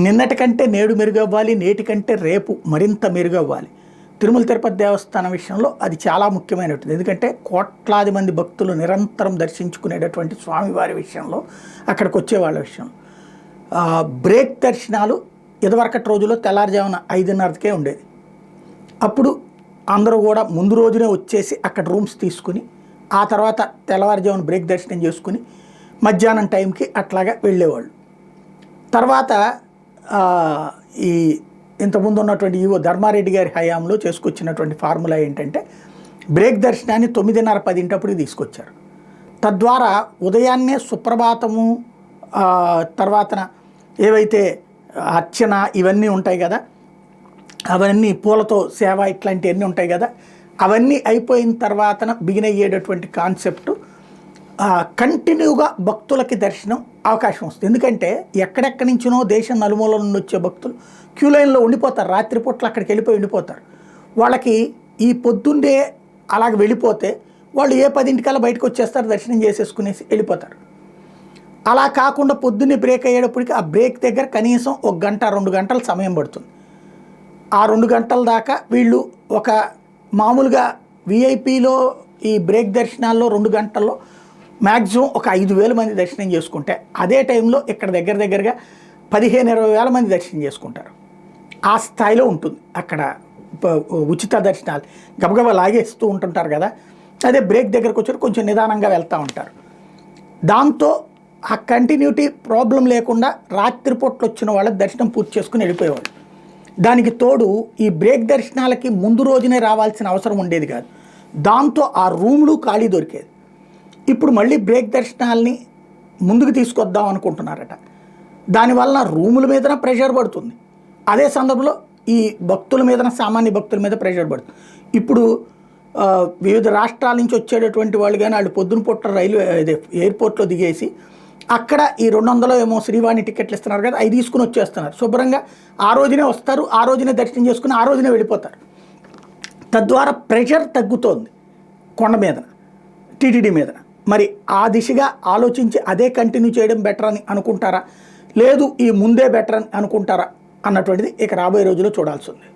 నిన్నటి కంటే నేడు మెరుగవ్వాలి, నేటి కంటే రేపు మరింత మెరుగవ్వాలి. తిరుమల తిరుపతి దేవస్థానం విషయంలో అది చాలా ముఖ్యమైనటువంటి, ఎందుకంటే కోట్లాది మంది భక్తులు నిరంతరం దర్శించుకునేటటువంటి స్వామివారి విషయంలో, అక్కడికి వచ్చే వాళ్ళ విషయంలో బ్రేక్ దర్శనాలు ఇదివరకటి రోజుల్లో తెల్లారుజామున 5:30కే ఉండేది. అప్పుడు అందరూ కూడా ముందు రోజునే వచ్చేసి అక్కడ రూమ్స్ తీసుకుని ఆ తర్వాత తెల్లవారుజామున బ్రేక్ దర్శనం చేసుకుని మధ్యాహ్నం టైంకి అట్లాగా వెళ్ళేవాళ్ళు. తర్వాత ఈ ఇంతకుముందు ఉన్నటువంటి ఈవో ధర్మారెడ్డి గారి హయాంలో చేసుకొచ్చినటువంటి ఫార్ములా ఏంటంటే బ్రేక్ దర్శనాన్ని 9:30, 10 తీసుకొచ్చారు. తద్వారా ఉదయాన్నే సుప్రభాతము తర్వాత ఏవైతే అర్చన ఇవన్నీ ఉంటాయి కదా, అవన్నీ పూలతో సేవ ఇట్లాంటివన్నీ ఉంటాయి కదా, అవన్నీ అయిపోయిన తర్వాత బిగిన్ అయ్యేటటువంటి కాన్సెప్టు కంటిన్యూగా భక్తులకి దర్శనం అవకాశం వస్తుంది. ఎందుకంటే ఎక్కడెక్కడి నుంచినో దేశం నలుమూల నుండి వచ్చే భక్తులు క్యూ లైన్లో ఉండిపోతారు, రాత్రిపూట్ల అక్కడికి వెళ్ళిపోయి ఉండిపోతారు. వాళ్ళకి ఈ పొద్దున్నే అలాగ వెళ్ళిపోతే వాళ్ళు ఏ 10 బయటకు వచ్చేస్తారు, దర్శనం చేసేసుకునేసి వెళ్ళిపోతారు. అలా కాకుండా పొద్దున్నే బ్రేక్ అయ్యేటప్పటికి ఆ బ్రేక్ దగ్గర కనీసం 1 గంట 2 గంటల సమయం పడుతుంది. ఆ 2 గంటల దాకా వీళ్ళు ఒక మామూలుగా విఐపిలో ఈ బ్రేక్ దర్శనాల్లో 2 గంటల్లో మ్యాక్సిమం ఒక 5,000 మంది దర్శనం చేసుకుంటే, అదే టైంలో ఇక్కడ దగ్గరగా 15-20 వేల మంది దర్శనం చేసుకుంటారు. ఆ స్థాయిలో ఉంటుంది అక్కడ ఉచిత దర్శనాలు. గబగబా లాగేస్తూ ఉంటుంటారు కదా, అదే బ్రేక్ దగ్గరకు వచ్చి కొంచెం నిదానంగా వెళ్తూ ఉంటారు. దాంతో ఆ కంటిన్యూటీ ప్రాబ్లం లేకుండా రాత్రిపూట్లు వచ్చిన వాళ్ళ దర్శనం పూర్తి చేసుకుని వెళ్ళిపోయేవాళ్ళు. దానికి తోడు ఈ బ్రేక్ దర్శనాలకి ముందు రోజునే రావాల్సిన అవసరం ఉండేది కాదు. దాంతో ఆ రూములు ఖాళీ దొరికేది. ఇప్పుడు మళ్ళీ బ్రేక్ దర్శనాల్ని ముందుకు తీసుకొద్దాం అనుకుంటున్నారట. దానివల్ల రూముల మీదన ప్రెషర్ పడుతుంది. అదే సందర్భంలో ఈ భక్తుల మీదన, సామాన్య భక్తుల మీద ప్రెషర్ పడుతుంది. ఇప్పుడు వివిధ రాష్ట్రాల నుంచి వచ్చేటటువంటి వాళ్ళు కానీ వాళ్ళు పొద్దున పూట ఎయిర్పోర్ట్లో దిగేసి అక్కడ ఈ 200 ఏమో శ్రీవాణి టికెట్లు ఇస్తున్నారు కదా, అవి తీసుకుని వచ్చేస్తున్నారు. శుభ్రంగా ఆ రోజునే వస్తారు, ఆ రోజునే దర్శనం చేసుకుని ఆ రోజునే వెళ్ళిపోతారు. తద్వారా ప్రెషర్ తగ్గుతోంది కొండ మీదన, టీటీడీ మీదన. మరి ఆ దిశగా ఆలోచించి అదే కంటిన్యూ చేయడం బెటర్ అని అనుకుంటారా, లేదు ఈ ముందే బెటర్ అని అనుకుంటారా అన్నటువంటిది ఇక రాబోయే రోజుల్లో చూడాల్సి ఉంది.